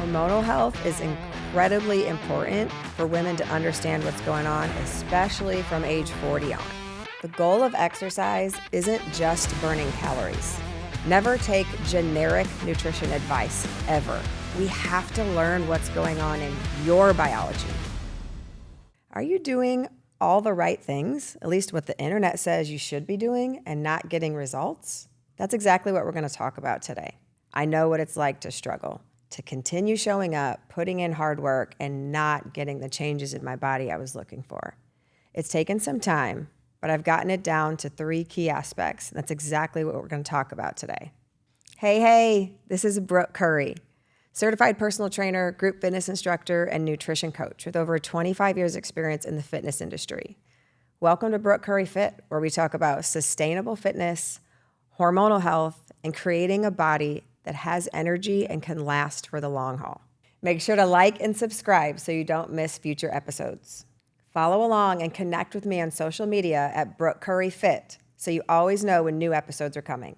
Hormonal health is incredibly important for women to understand what's going on, especially from age 40 on. The goal of exercise isn't just burning calories. Never take generic nutrition advice, ever. We have to learn what's going on in your biology. Are you doing all the right things, at least what the internet says you should be doing, and not getting results? That's exactly what we're going to talk about today. I know what it's like to struggle, to continue showing up, putting in hard work, and not getting the changes in my body I was looking for. It's taken some time, but I've gotten it down to 3 key aspects. That's exactly what we're going to talk about today. Hey, this is Brooke Curry, certified personal trainer, group fitness instructor, and nutrition coach with over 25 years experience in the fitness industry. Welcome to Brooke Curry Fit, where we talk about sustainable fitness, hormonal health, and creating a body that has energy and can last for the long haul. Make sure to like and subscribe so you don't miss future episodes. Follow along and connect with me on social media at Brooke Curry Fit so you always know when new episodes are coming.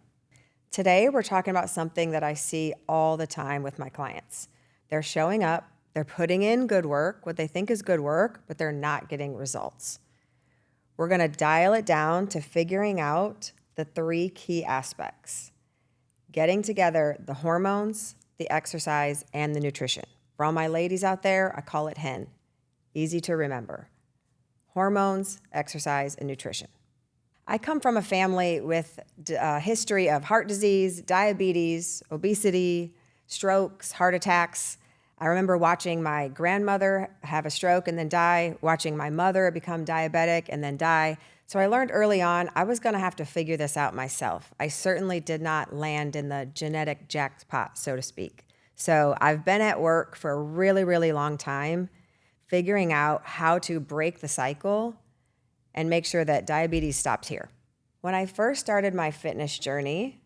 Today, we're talking about something that I see all the time with my clients. They're showing up, they're putting in good work, what they think is good work, but they're not getting results. We're going to dial it down to figuring out the 3 key aspects. Getting together the hormones, the exercise, and the nutrition. For all my ladies out there, I call it HEN. Easy to remember. Hormones, exercise, and nutrition. I come from a family with a history of heart disease, diabetes, obesity, strokes, heart attacks. I remember watching my grandmother have a stroke and then die, watching my mother become diabetic and then die. So I learned early on I was going to have to figure this out myself. I certainly did not land in the genetic jackpot, so to speak. So I've been at work for a really, really long time, figuring out how to break the cycle and make sure that diabetes stops here. When I first started my fitness journey,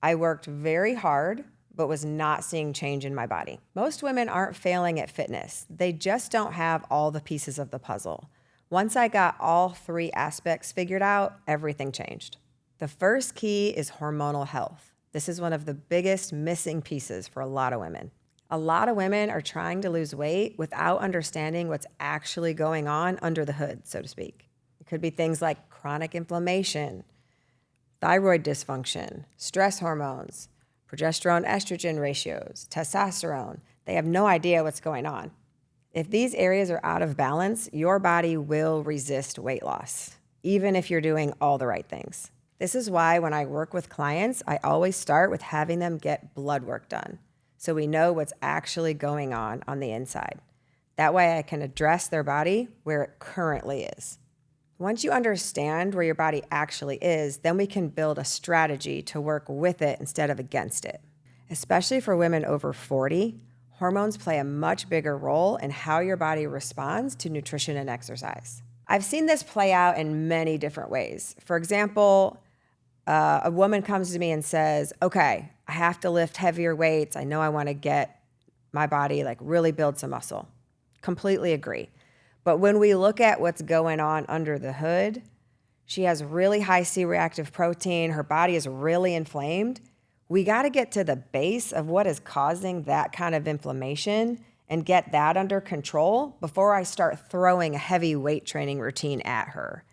I worked very hard, but was not seeing change in my body. Most women aren't failing at fitness. They just don't have all the pieces of the puzzle. Once I got all 3 aspects figured out, everything changed. The first key is hormonal health. This is one of the biggest missing pieces for a lot of women. A lot of women are trying to lose weight without understanding what's actually going on under the hood, so to speak. It could be things like chronic inflammation, thyroid dysfunction, stress hormones, progesterone estrogen ratios, testosterone. They have no idea what's going on. If these areas are out of balance, your body will resist weight loss, even if you're doing all the right things. This is why when I work with clients, I always start with having them get blood work done so we know what's actually going on the inside. That way I can address their body where it currently is. Once you understand where your body actually is, then we can build a strategy to work with it instead of against it. Especially for women over 40, hormones play a much bigger role in how your body responds to nutrition and exercise. I've seen this play out in many different ways. For example, a woman comes to me and says, okay, I have to lift heavier weights. I know I want to get my body, really build some muscle. Completely agree. But when we look at what's going on under the hood, she has really high C-reactive protein. Her body is really inflamed. We got to get to the base of what is causing that kind of inflammation and get that under control before I start throwing a heavy weight training routine at her.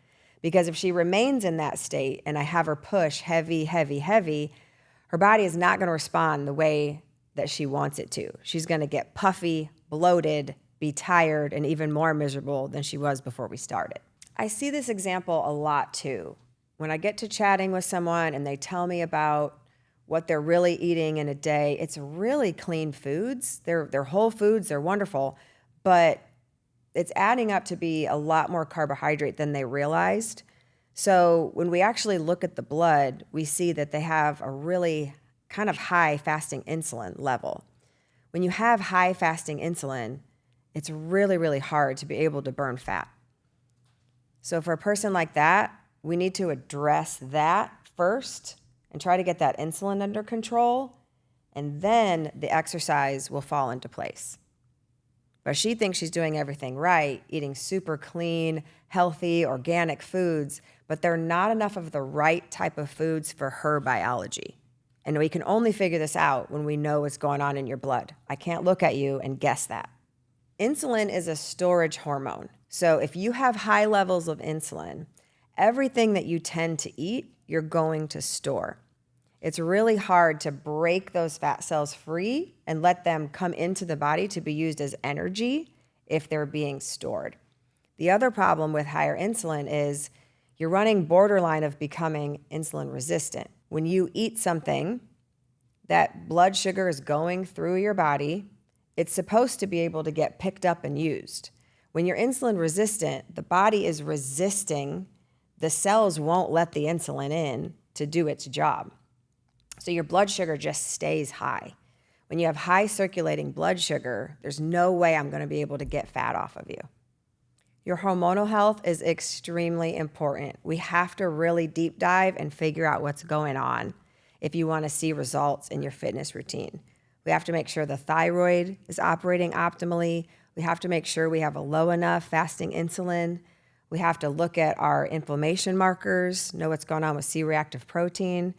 Because if she remains in that state and I have her push heavy, her body is not going to respond the way that she wants it to. She's going to get puffy, bloated, be tired, and even more miserable than she was before we started. I see this example a lot too. When I get to chatting with someone and they tell me about what they're really eating in a day, it's really clean foods. They're whole foods, they're wonderful, but it's adding up to be a lot more carbohydrate than they realized. So when we actually look at the blood, we see that they have a really kind of high fasting insulin level. When you have high fasting insulin, it's really, really hard to be able to burn fat. So for a person like that, we need to address that first and try to get that insulin under control, and then the exercise will fall into place. But she thinks she's doing everything right, eating super clean, healthy, organic foods, but they're not enough of the right type of foods for her biology. And we can only figure this out when we know what's going on in your blood. I can't look at you and guess that. Insulin is a storage hormone. So if you have high levels of insulin, everything that you tend to eat, you're going to store. It's really hard to break those fat cells free and let them come into the body to be used as energy if they're being stored. The other problem with higher insulin is you're running borderline of becoming insulin resistant. When you eat something that blood sugar is going through your body, it's supposed to be able to get picked up and used. When you're insulin resistant, the body is resisting. The cells won't let the insulin in to do its job. So your blood sugar just stays high. When you have high circulating blood sugar, there's no way I'm going to be able to get fat off of you. Your hormonal health is extremely important. We have to really deep dive and figure out what's going on if you want to see results in your fitness routine. We have to make sure the thyroid is operating optimally. We have to make sure we have a low enough fasting insulin. We have to look at our inflammation markers, know what's going on with C-reactive protein.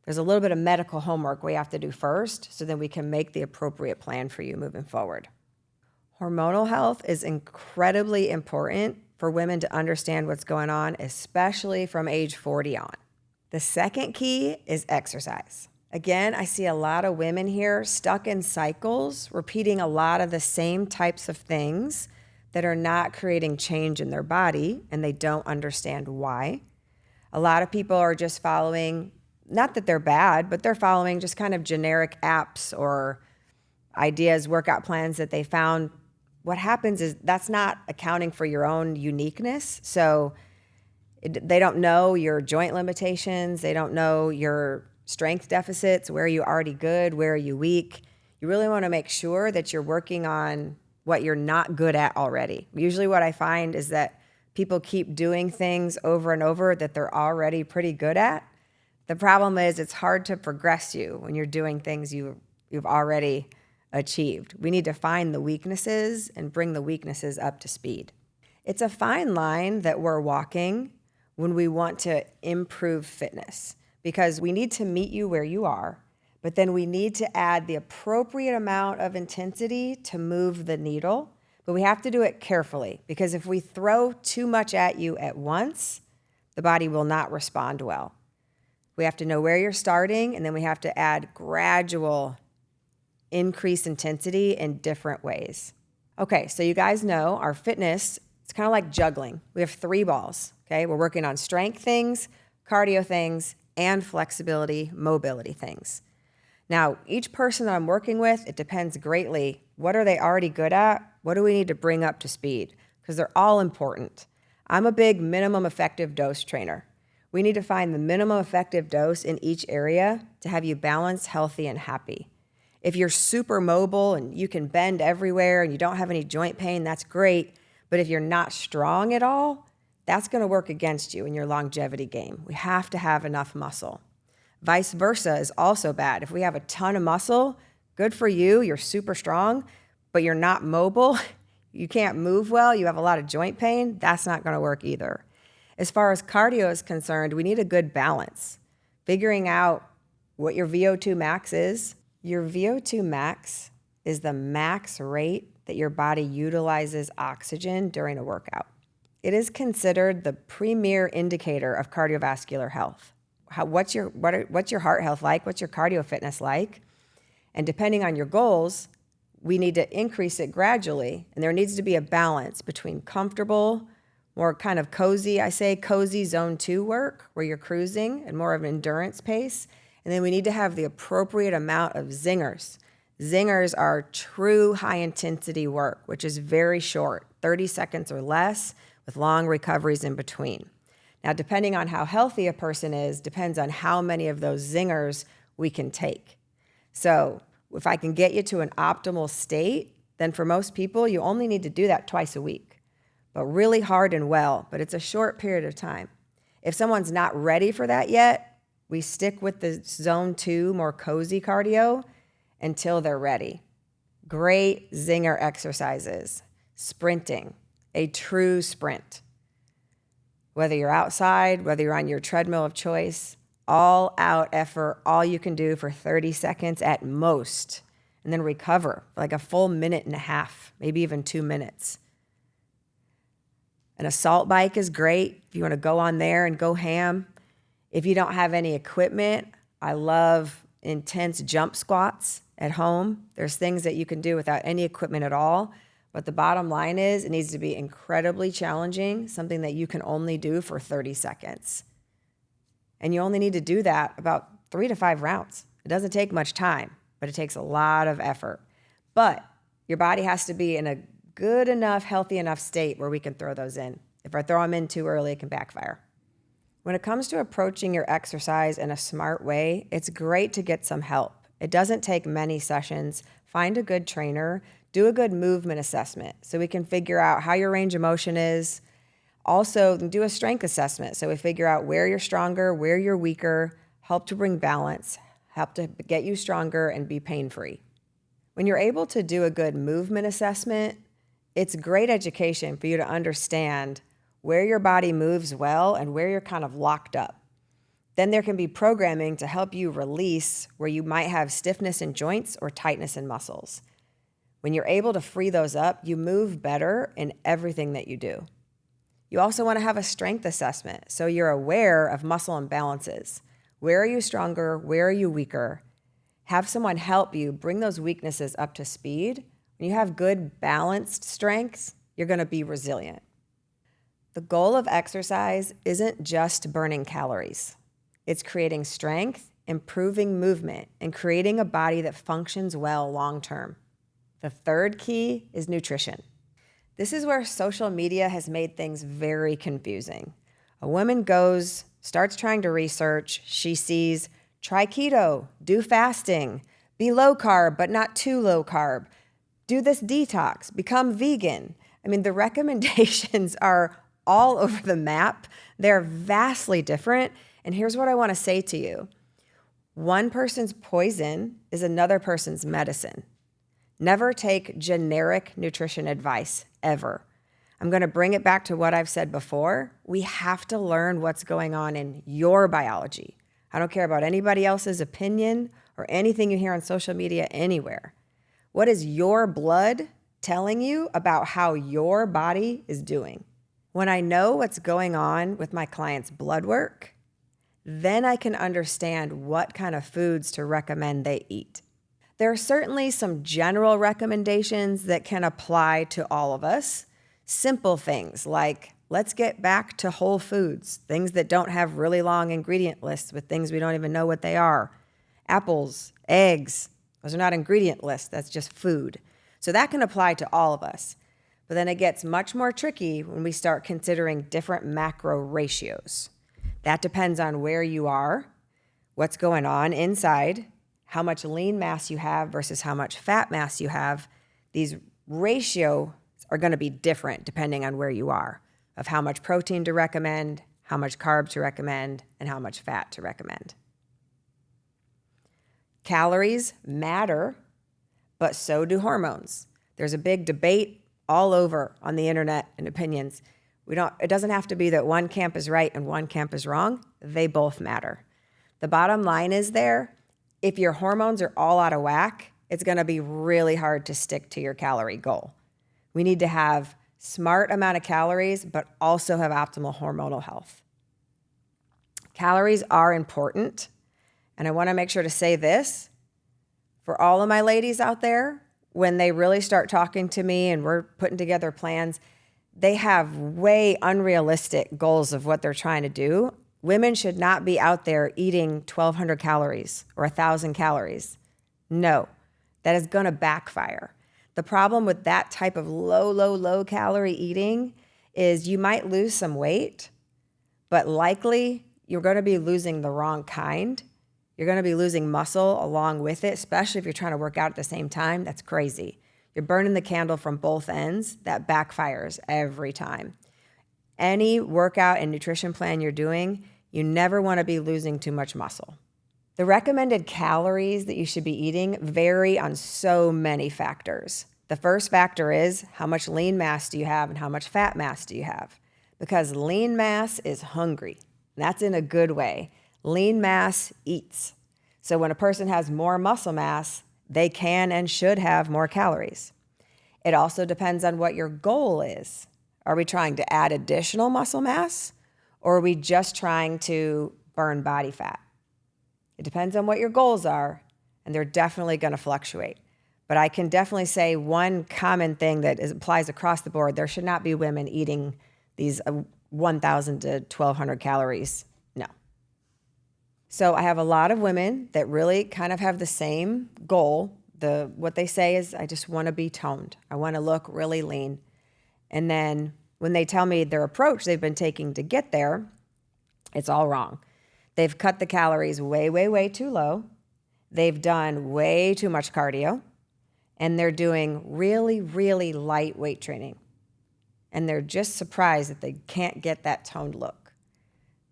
There's a little bit of medical homework we have to do first so then we can make the appropriate plan for you moving forward. Hormonal health is incredibly important for women to understand what's going on, especially from age 40 on. The second key is exercise. Again, I see a lot of women here stuck in cycles, repeating a lot of the same types of things that are not creating change in their body, and they don't understand why. A lot of people are just following, not that they're bad, but they're following just kind of generic apps or ideas, workout plans that they found. What happens is that's not accounting for your own uniqueness. So they don't know your joint limitations. They don't know your strength deficits. Where are you already good? Where are you weak? You really want to make sure that you're working on what you're not good at already. Usually what I find is that people keep doing things over and over that they're already pretty good at. The problem is it's hard to progress you when you're doing things you've already achieved. We need to find the weaknesses and bring the weaknesses up to speed. It's a fine line that we're walking when we want to improve fitness, because we need to meet you where you are, but then we need to add the appropriate amount of intensity to move the needle. But we have to do it carefully, because if we throw too much at you at once, the body will not respond well. We have to know where you're starting, and then we have to add gradual increase intensity in different ways. Okay, so you guys know our fitness, it's kind of like juggling. We have 3 balls, okay? We're working on strength things, cardio things, and flexibility, mobility things. Now, each person that I'm working with, it depends greatly. What are they already good at? What do we need to bring up to speed? Because they're all important. I'm a big minimum effective dose trainer. We need to find the minimum effective dose in each area to have you balanced, healthy, and happy. If you're super mobile and you can bend everywhere and you don't have any joint pain, that's great. But if you're not strong at all, that's going to work against you in your longevity game. We have to have enough muscle. Vice versa is also bad. If we have a ton of muscle, good for you, you're super strong, but you're not mobile, you can't move well, you have a lot of joint pain, that's not going to work either. As far as cardio is concerned, we need a good balance. Figuring out what your VO2 max is. Your VO2 max is the max rate that your body utilizes oxygen during a workout. It is considered the premier indicator of cardiovascular health. What's your heart health like? What's your cardio fitness like? And depending on your goals, we need to increase it gradually. And there needs to be a balance between comfortable, more kind of cozy, cozy zone 2 work where you're cruising and more of an endurance pace. And then we need to have the appropriate amount of zingers. Zingers are true high intensity work, which is very short, 30 seconds or less with long recoveries in between. Now, depending on how healthy a person is, depends on how many of those zingers we can take. So if I can get you to an optimal state, then for most people, you only need to do that twice a week, but really hard and well, but it's a short period of time. If someone's not ready for that yet, we stick with the zone 2, more cozy cardio until they're ready. Great zinger exercises, sprinting, a true sprint. Whether you're outside, whether you're on your treadmill of choice, all out effort, all you can do for 30 seconds at most, and then recover for like a full minute and a half, maybe even 2 minutes. An assault bike is great if you want to go on there and go ham. If you don't have any equipment, I love intense jump squats at home. There's things that you can do without any equipment at all. But the bottom line is it needs to be incredibly challenging, something that you can only do for 30 seconds. And you only need to do that about 3 to 5 rounds. It doesn't take much time, but it takes a lot of effort. But your body has to be in a good enough, healthy enough state where we can throw those in. If I throw them in too early, it can backfire. When it comes to approaching your exercise in a smart way, it's great to get some help. It doesn't take many sessions. Find a good trainer, do a good movement assessment so we can figure out how your range of motion is. Also, do a strength assessment so we figure out where you're stronger, where you're weaker, help to bring balance, help to get you stronger and be pain-free. When you're able to do a good movement assessment, it's great education for you to understand where your body moves well and where you're kind of locked up. Then there can be programming to help you release where you might have stiffness in joints or tightness in muscles. When you're able to free those up, you move better in everything that you do. You also want to have a strength assessment so you're aware of muscle imbalances. Where are you stronger? Where are you weaker? Have someone help you bring those weaknesses up to speed. When you have good balanced strengths, you're going to be resilient. The goal of exercise isn't just burning calories. It's creating strength, improving movement, and creating a body that functions well long term. The third key is nutrition. This is where social media has made things very confusing. A woman starts trying to research, she sees, try keto, do fasting, be low carb but not too low carb, do this detox, become vegan. I mean, the recommendations are all over the map. They're vastly different. And here's what I want to say to you. One person's poison is another person's medicine. Never take generic nutrition advice, ever. I'm going to bring it back to what I've said before. We have to learn what's going on in your biology. I don't care about anybody else's opinion or anything you hear on social media anywhere. What is your blood telling you about how your body is doing? When I know what's going on with my client's blood work, then I can understand what kind of foods to recommend they eat. There are certainly some general recommendations that can apply to all of us. Simple things like, let's get back to whole foods, things that don't have really long ingredient lists with things we don't even know what they are. Apples, eggs, those are not ingredient lists, that's just food. So that can apply to all of us. But then it gets much more tricky when we start considering different macro ratios. That depends on where you are, what's going on inside, how much lean mass you have versus how much fat mass you have. These ratios are going to be different depending on where you are, of how much protein to recommend, how much carb to recommend, and how much fat to recommend. Calories matter, but so do hormones. There's a big debate all over on the internet and opinions. It doesn't have to be that one camp is right and one camp is wrong. They both matter. The bottom line is if your hormones are all out of whack, it's going to be really hard to stick to your calorie goal. We need to have smart amount of calories, but also have optimal hormonal health. Calories are important, and I want to make sure to say this for all of my ladies out there. When they really start talking to me and we're putting together plans, they have way unrealistic goals of what they're trying to do. Women should not be out there eating 1,200 calories or 1,000 calories. No, that is going to backfire. The problem with that type of low calorie eating is you might lose some weight, but likely you're going to be losing the wrong kind. You're going to be losing muscle along with it, especially if you're trying to work out at the same time. That's crazy. You're burning the candle from both ends. That backfires every time. Any workout and nutrition plan you're doing, you never want to be losing too much muscle. The recommended calories that you should be eating vary on so many factors. The first factor is how much lean mass do you have and how much fat mass do you have? Because lean mass is hungry. That's in a good way. Lean mass eats. So when a person has more muscle mass, they can and should have more calories. It also depends on what your goal is. Are we trying to add additional muscle mass, or are we just trying to burn body fat? It depends on what your goals are, and they're definitely going to fluctuate. But I can definitely say one common thing that applies across the board: there should not be women eating these 1,000 to 1,200 calories. No. So I have a lot of women that really kind of have the same goal. What they say is, I just want to be toned. I want to look really lean. And then when they tell me their approach they've been taking to get there, it's all wrong. They've cut the calories way, way, way too low. They've done way too much cardio. And they're doing really, really light weight training. And they're just surprised that they can't get that toned look.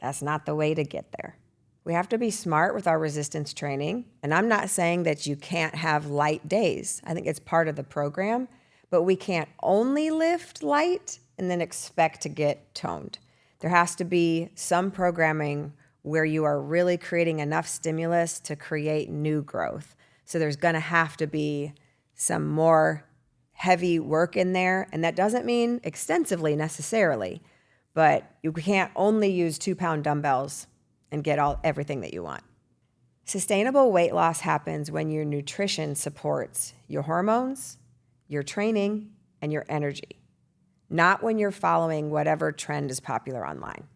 That's not the way to get there. We have to be smart with our resistance training. And I'm not saying that you can't have light days. I think it's part of the program. But we can't only lift light and then expect to get toned. There has to be some programming where you are really creating enough stimulus to create new growth. So there's going to have to be some more heavy work in there. And that doesn't mean extensively necessarily, but you can't only use 2-pound dumbbells and get everything that you want. Sustainable weight loss happens when your nutrition supports your hormones, your training, and your energy, not when you're following whatever trend is popular online.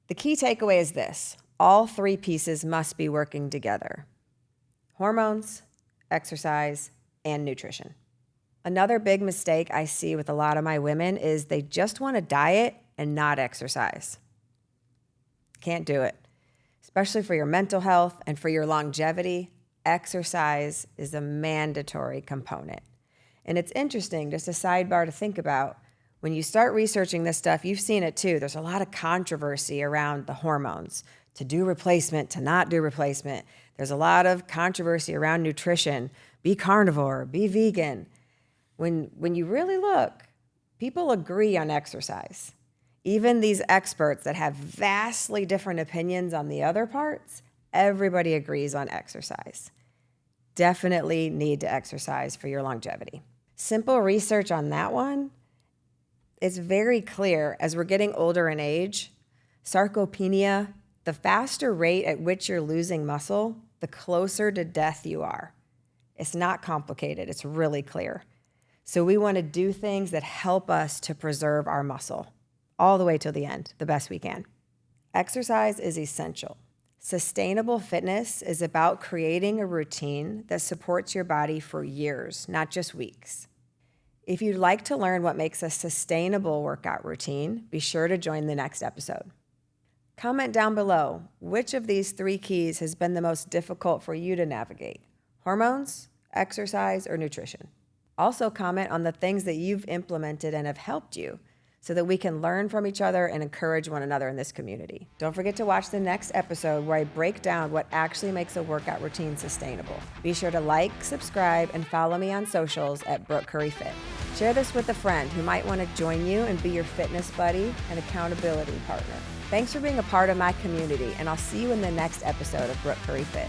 The key takeaway is this: all 3 pieces must be working together: hormones, exercise, and nutrition. Another big mistake I see with a lot of my women is they just want to diet and not exercise. Can't do it. Especially for your mental health and for your longevity, exercise is a mandatory component. And it's interesting, just a sidebar to think about, when you start researching this stuff, you've seen it too. There's a lot of controversy around the hormones, to do replacement, to not do replacement. There's a lot of controversy around nutrition. Be carnivore, be vegan. When you really look, people agree on exercise. Even these experts that have vastly different opinions on the other parts, everybody agrees on exercise. Definitely need to exercise for your longevity. Simple research on that one, it's very clear as we're getting older in age, sarcopenia, the faster rate at which you're losing muscle, the closer to death you are. It's not complicated, it's really clear. So we want to do things that help us to preserve our muscle all the way till the end, the best we can. Exercise is essential. Sustainable fitness is about creating a routine that supports your body for years, not just weeks. If you'd like to learn what makes a sustainable workout routine, be sure to join the next episode. Comment down below which of these 3 keys has been the most difficult for you to navigate: hormones, exercise, or nutrition. Also comment on the things that you've implemented and have helped you, so that we can learn from each other and encourage one another in this community. Don't forget to watch the next episode where I break down what actually makes a workout routine sustainable. Be sure to like, subscribe, and follow me on socials at Brooke Curry Fit. Share this with a friend who might want to join you and be your fitness buddy and accountability partner. Thanks for being a part of my community, and I'll see you in the next episode of Brooke Curry Fit.